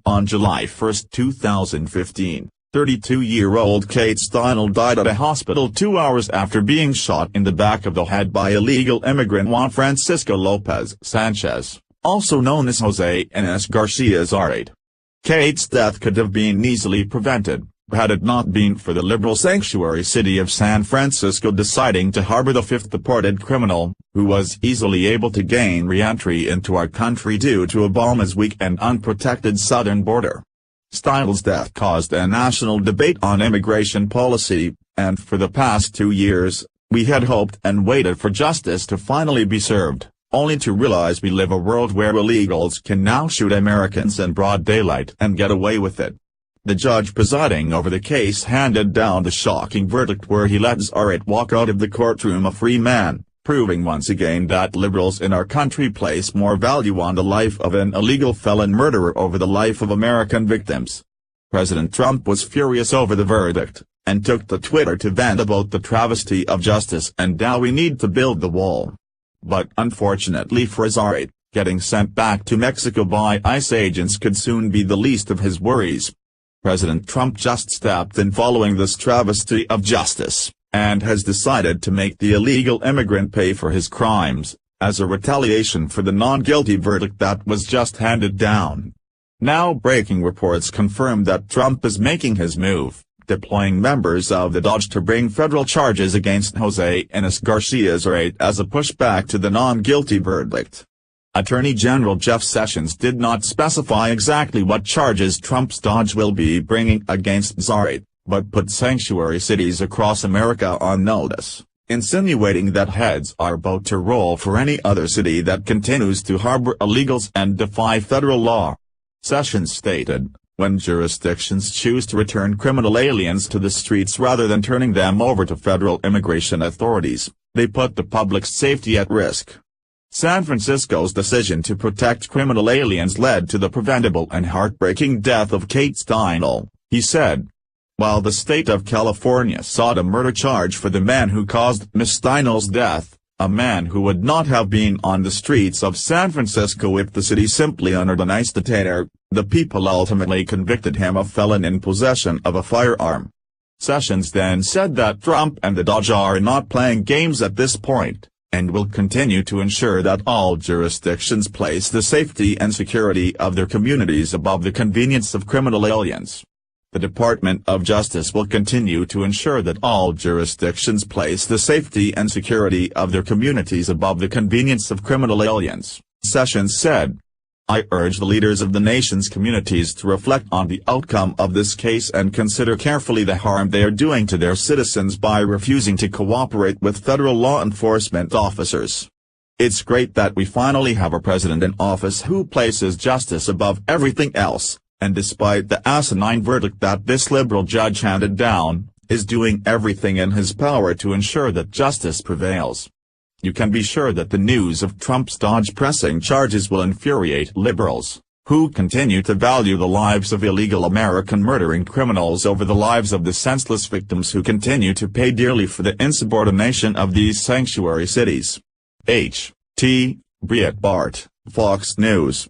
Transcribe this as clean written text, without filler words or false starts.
On July 1, 2015, 32-year-old Kate Steinle died at a hospital 2 hours after being shot in the back of the head by illegal immigrant Juan Francisco Lopez-Sanchez, also known as Jose Ines Garcia Zarate. Kate's death could have been easily prevented, had it not been for the liberal sanctuary city of San Francisco deciding to harbor the fifth-deported criminal, who was easily able to gain re-entry into our country due to Obama's weak and unprotected southern border. Steinle's death caused a national debate on immigration policy, and for the past 2 years, we had hoped and waited for justice to finally be served, only to realize we live a world where illegals can now shoot Americans in broad daylight and get away with it. The judge presiding over the case handed down the shocking verdict where he let Zarate walk out of the courtroom a free man, proving once again that liberals in our country place more value on the life of an illegal felon murderer over the life of American victims. President Trump was furious over the verdict, and took to Twitter to vent about the travesty of justice and how we need to build the wall. But unfortunately for Zarate, getting sent back to Mexico by ICE agents could soon be the least of his worries. President Trump just stepped in following this travesty of justice, and has decided to make the illegal immigrant pay for his crimes, as a retaliation for the non-guilty verdict that was just handed down. Now breaking reports confirm that Trump is making his move, deploying members of the DOJ to bring federal charges against Jose Ines Garcia Zarate as a pushback to the non-guilty verdict. Attorney General Jeff Sessions did not specify exactly what charges Trump's DOJ will be bringing against Zarate, but put sanctuary cities across America on notice, insinuating that heads are about to roll for any other city that continues to harbor illegals and defy federal law. Sessions stated, "When jurisdictions choose to return criminal aliens to the streets rather than turning them over to federal immigration authorities, they put the public's safety at risk." San Francisco's decision to protect criminal aliens led to the preventable and heartbreaking death of Kate Steinle, he said. While the state of California sought a murder charge for the man who caused Ms. Steinle's death, a man who would not have been on the streets of San Francisco if the city simply honored an ICE detainer, the people ultimately convicted him of felon in possession of a firearm. Sessions then said that Trump and the DOJ are not playing games at this point, and will continue to ensure that all jurisdictions place the safety and security of their communities above the convenience of criminal aliens. The Department of Justice will continue to ensure that all jurisdictions place the safety and security of their communities above the convenience of criminal aliens, Sessions said. "I urge the leaders of the nation's communities to reflect on the outcome of this case and consider carefully the harm they are doing to their citizens by refusing to cooperate with federal law enforcement officers. It's great that we finally have a president in office who places justice above everything else, and despite the asinine verdict that this liberal judge handed down, is doing everything in his power to ensure that justice prevails. You can be sure that the news of Trump's DOJ pressing charges will infuriate liberals, who continue to value the lives of illegal American murdering criminals over the lives of the senseless victims who continue to pay dearly for the insubordination of these sanctuary cities." H.T. Breitbart, Fox News.